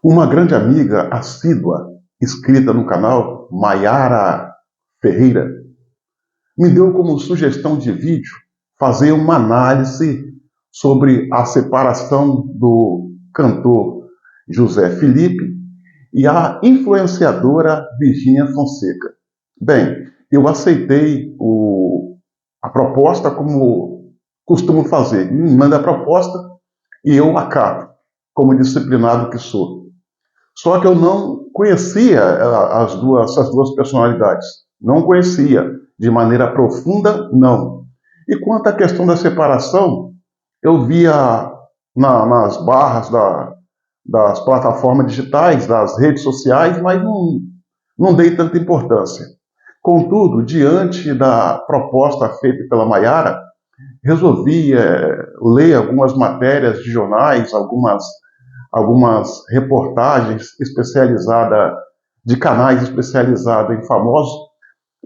Uma grande amiga assídua, inscrita no canal, Maiara Ferreira, me deu como sugestão de vídeo fazer uma análise sobre a separação do cantor José Felipe e a influenciadora Virgínia Fonseca. Bem, eu aceitei a proposta como costumo fazer. Me manda a proposta e eu acato, como disciplinado que sou. Só que eu não conhecia essas duas personalidades. Não conhecia de maneira profunda, não. E quanto à questão da separação, eu via nas barras das plataformas digitais, das redes sociais, mas não dei tanta importância. Contudo, diante da proposta feita pela Maiara, resolvi ler algumas matérias de jornais, algumas reportagens especializadas, de canais especializados em famosos,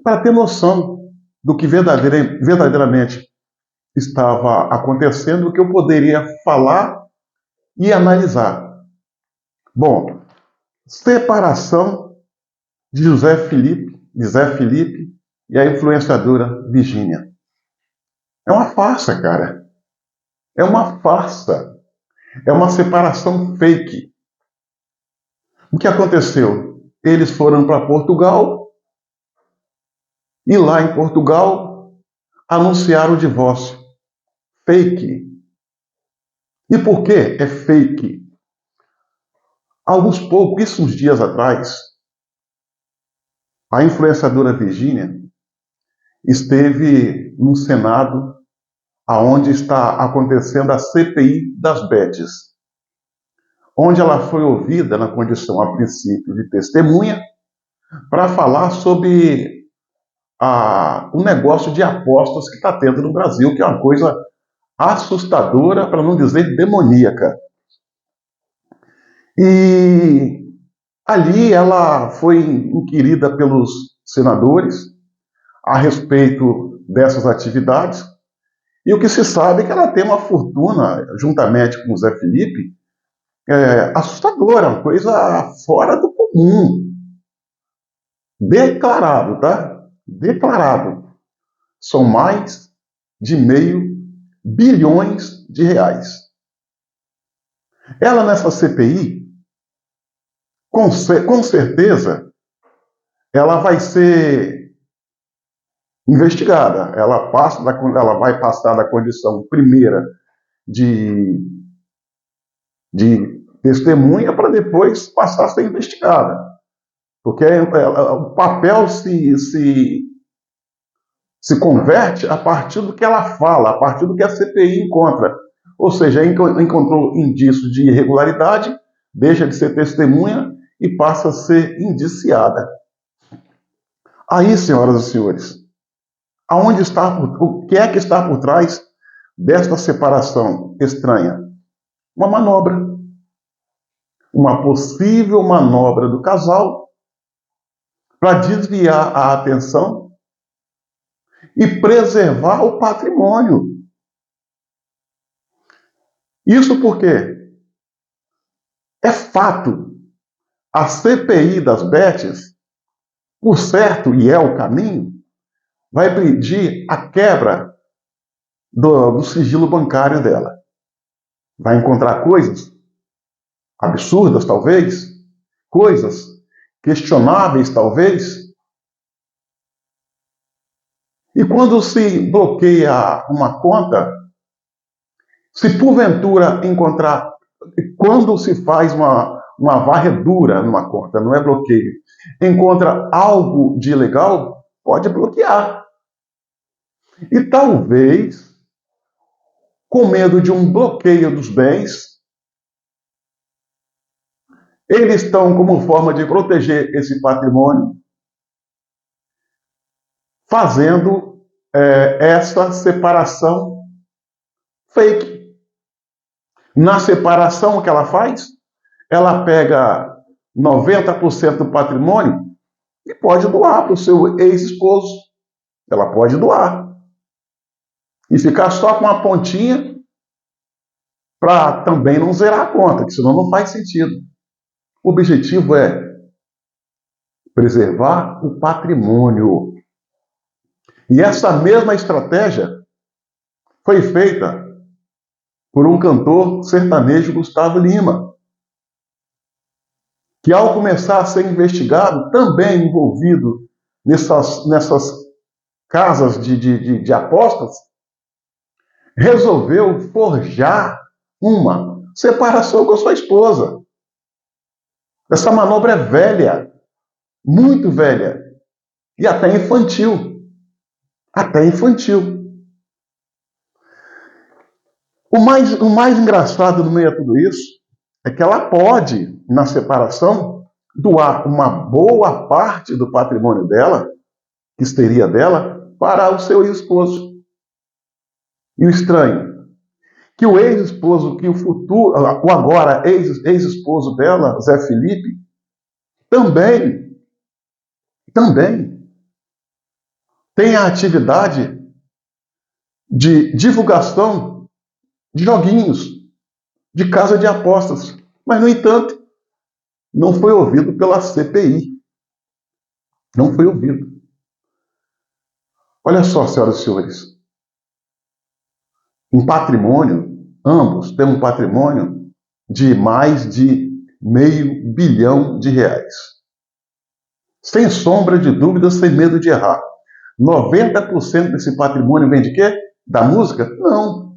para ter noção do que verdadeiramente estava acontecendo, o que eu poderia falar e analisar. Bom, separação de Zé Felipe e a influenciadora Virgínia. É uma farsa, cara. É uma farsa. É uma separação fake. O que aconteceu? Eles foram para Portugal e lá em Portugal anunciaram o divórcio. Fake. E por que é fake? Pouquíssimos dias atrás, a influenciadora Virgínia esteve no Senado, aonde está acontecendo a CPI das Bets, onde ela foi ouvida na condição, a princípio, de testemunha, para falar sobre o negócio de apostas que está tendo no Brasil, que é uma coisa assustadora, para não dizer demoníaca. E ali ela foi inquirida pelos senadores a respeito dessas atividades, e o que se sabe é que ela tem uma fortuna, juntamente com o Zé Felipe, assustadora, uma coisa fora do comum. Declarado, tá? Declarado. São mais de R$ 500 milhões. Ela nessa CPI, com certeza, ela vai ser investigada. Ela vai passar da condição primeira de testemunha para depois passar a ser investigada. Porque o papel se converte a partir do que ela fala, a partir do que a CPI encontra. Ou seja, encontrou indícios de irregularidade, deixa de ser testemunha e passa a ser indiciada. Aí, senhoras e senhores, o que é que está por trás desta separação estranha? Uma manobra. Uma possível manobra do casal para desviar a atenção e preservar o patrimônio. Isso porque é fato. A CPI das Bets, por certo, e é o caminho, vai pedir a quebra do sigilo bancário dela. Vai encontrar coisas absurdas, talvez, coisas questionáveis, talvez. E quando se bloqueia uma conta, se porventura encontrar, quando se faz uma varredura numa conta, não é bloqueio, encontra algo de ilegal, pode bloquear. E talvez, com medo de um bloqueio dos bens, eles estão, como forma de proteger esse patrimônio, fazendo essa separação fake. Na separação que ela faz, ela pega 90% do patrimônio e pode doar para o seu ex-esposo. Ela pode doar. E ficar só com a pontinha para também não zerar a conta, que senão não faz sentido. O objetivo é preservar o patrimônio. E essa mesma estratégia foi feita por um cantor sertanejo, Gustavo Lima, que ao começar a ser investigado, também envolvido nessas casas de apostas, resolveu forjar uma separação com a sua esposa. Essa manobra é velha, muito velha, e até infantil. Até infantil. O mais engraçado no meio de tudo isso é que ela pode, na separação, doar uma boa parte do patrimônio dela, que seria dela, para o seu ex-esposo. E o estranho, que o ex-esposo, que o futuro, o agora ex-esposo dela, Zé Felipe, também tem a atividade de divulgação de joguinhos, de casa de apostas. Mas, no entanto, não foi ouvido pela CPI. Não foi ouvido. Olha só, senhoras e senhores. Um patrimônio, ambos têm um patrimônio de mais de R$500 bilhão. Sem sombra de dúvida, sem medo de errar. 90% desse patrimônio vem de quê? Da música? Não.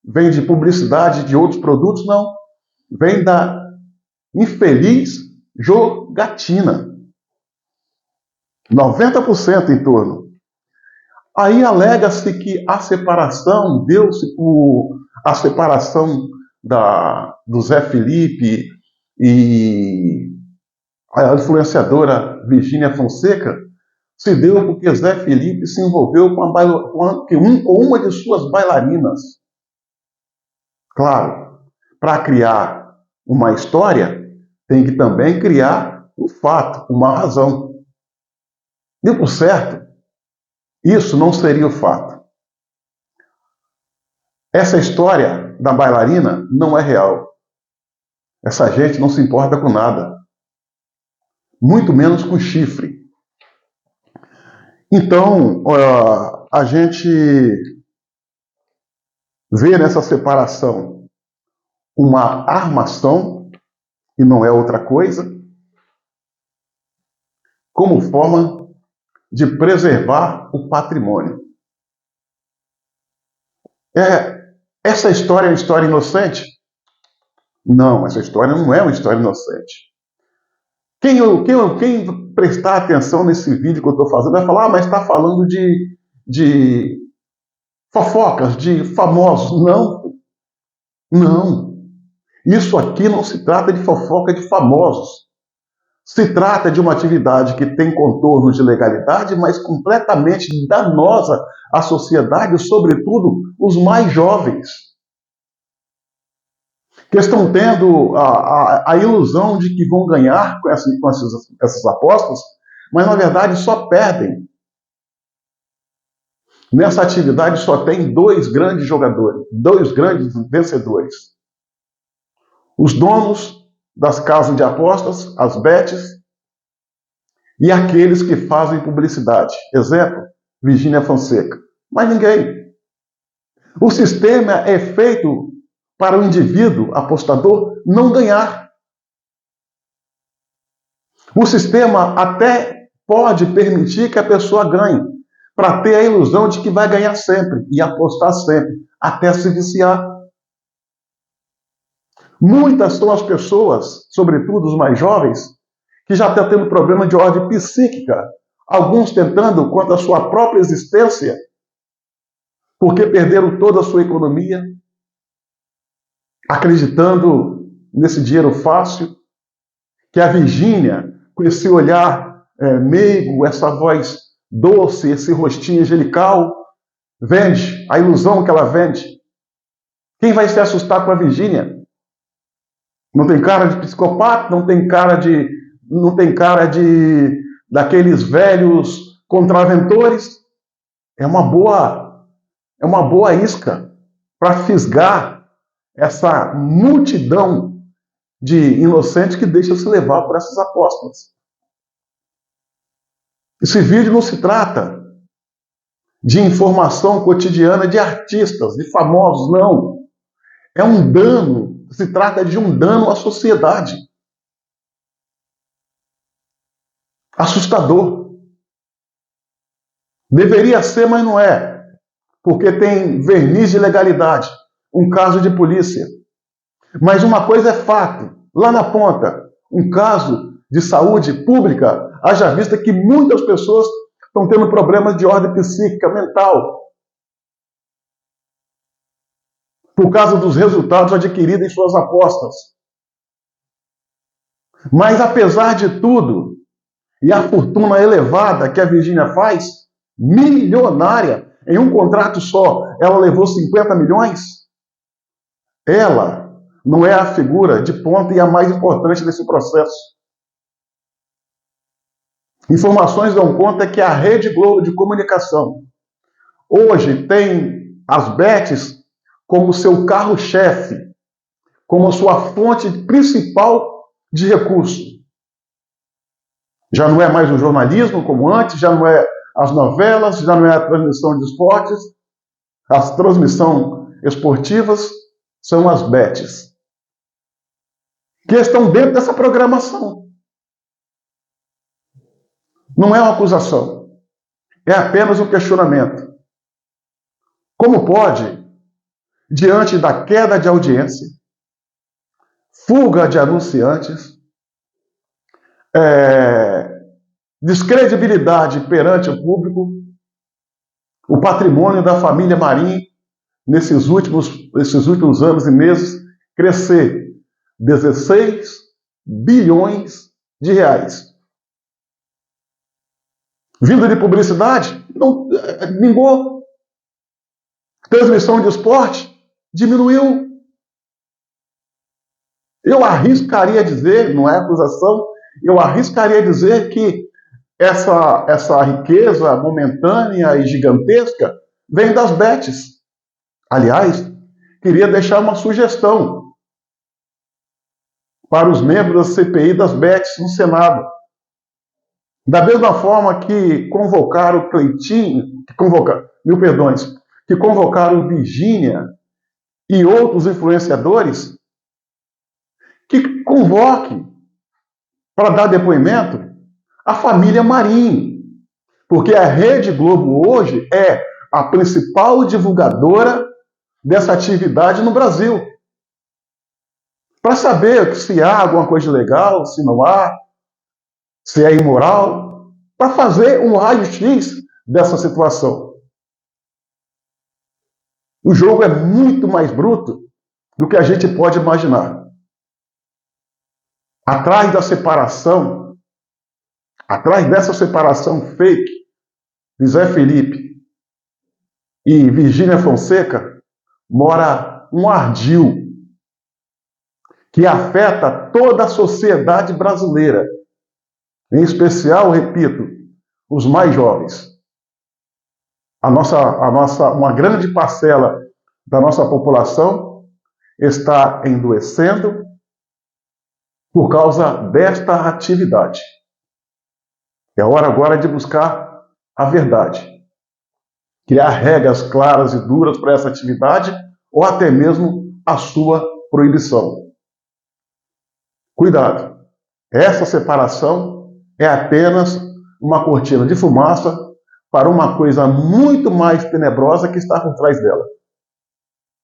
Vem de publicidade de outros produtos? Não. Vem da infeliz jogatina. 90% em torno. Aí alega-se que a separação deu-se por a separação do Zé Felipe e a influenciadora Virgínia Fonseca se deu porque Zé Felipe se envolveu com uma de suas bailarinas. Claro, para criar uma história, tem que também criar um fato, uma razão. E por certo, isso não seria o fato. Essa história da bailarina não é real. Essa gente não se importa com nada. Muito menos com chifre. Então, a gente vê nessa separação uma armação, e não é outra coisa, como forma de preservar o patrimônio. Essa história é uma história inocente? Não, essa história não é uma história inocente. Quem prestar atenção nesse vídeo que eu estou fazendo vai falar, mas está falando de fofocas, de famosos. Não, não. Isso aqui não se trata de fofoca de famosos. Se trata de uma atividade que tem contornos de legalidade, mas completamente danosa à sociedade, sobretudo os mais jovens, que estão tendo a ilusão de que vão ganhar com essas apostas, mas na verdade só perdem. Nessa atividade só tem dois grandes jogadores, dois grandes vencedores. Os donos das casas de apostas, as bets, e aqueles que fazem publicidade. Exemplo, Virgínia Fonseca. Mas ninguém. O sistema é feito para o indivíduo apostador não ganhar. O sistema até pode permitir que a pessoa ganhe, para ter a ilusão de que vai ganhar sempre e apostar sempre, até se viciar. Muitas são as pessoas, sobretudo os mais jovens, que já estão tendo problema de ordem psíquica, alguns tentando contra a sua própria existência, porque perderam toda a sua economia, acreditando nesse dinheiro fácil, que a Virgínia, com esse olhar meigo, essa voz doce, esse rostinho angelical, vende, a ilusão que ela vende. Quem vai se assustar com a Virgínia? Não tem cara de psicopata, não tem cara de daqueles velhos contraventores. É uma boa isca para fisgar essa multidão de inocente que deixa se levar por essas apostas. Esse vídeo não se trata de informação cotidiana de artistas, de famosos, não. É um dano, se trata de um dano à sociedade. Assustador. Deveria ser, mas não é. Porque tem verniz de legalidade. Um caso de polícia. Mas uma coisa é fato. Lá na ponta, um caso de saúde pública, haja vista que muitas pessoas estão tendo problemas de ordem psíquica, mental, por causa dos resultados adquiridos em suas apostas. Mas apesar de tudo, e a fortuna elevada que a Virgínia faz, milionária, em um contrato só, ela levou 50 milhões, ela não é a figura de ponta e a mais importante desse processo. Informações dão conta que a Rede Globo de Comunicação hoje tem as bets como seu carro-chefe, como sua fonte principal de recurso. Já não é mais o jornalismo como antes, já não é as novelas, já não é a transmissão de esportes, as transmissões esportivas são as bets, que estão dentro dessa programação. Não é uma acusação, é apenas um questionamento. Como pode, diante da queda de audiência, fuga de anunciantes, descredibilidade perante o público, o patrimônio da família Marinho, nesses últimos anos e meses, crescer 16 bilhões de reais. Vindo de publicidade, não mingou. Transmissão de esporte diminuiu. Eu arriscaria dizer, não é acusação, eu arriscaria dizer que essa riqueza momentânea e gigantesca vem das bets. Aliás, queria deixar uma sugestão para os membros da CPI das bets no Senado. Da mesma forma que convocaram Cleitinho, que convocaram Virgínia e outros influenciadores, que convoque para dar depoimento a família Marinho, porque a Rede Globo hoje é a principal divulgadora dessa atividade no Brasil. Para saber se há alguma coisa legal, se não há, se é imoral, para fazer um raio-x dessa situação. O jogo é muito mais bruto do que a gente pode imaginar. Atrás dessa separação fake de Zé Felipe e Virgínia Fonseca, mora um ardil que afeta toda a sociedade brasileira, em especial, repito, os mais jovens. Uma grande parcela da nossa população está endoecendo por causa desta atividade. É hora agora de buscar a verdade. Criar regras claras e duras para essa atividade ou até mesmo a sua proibição. Cuidado. Essa separação é apenas uma cortina de fumaça para uma coisa muito mais tenebrosa que está por trás dela.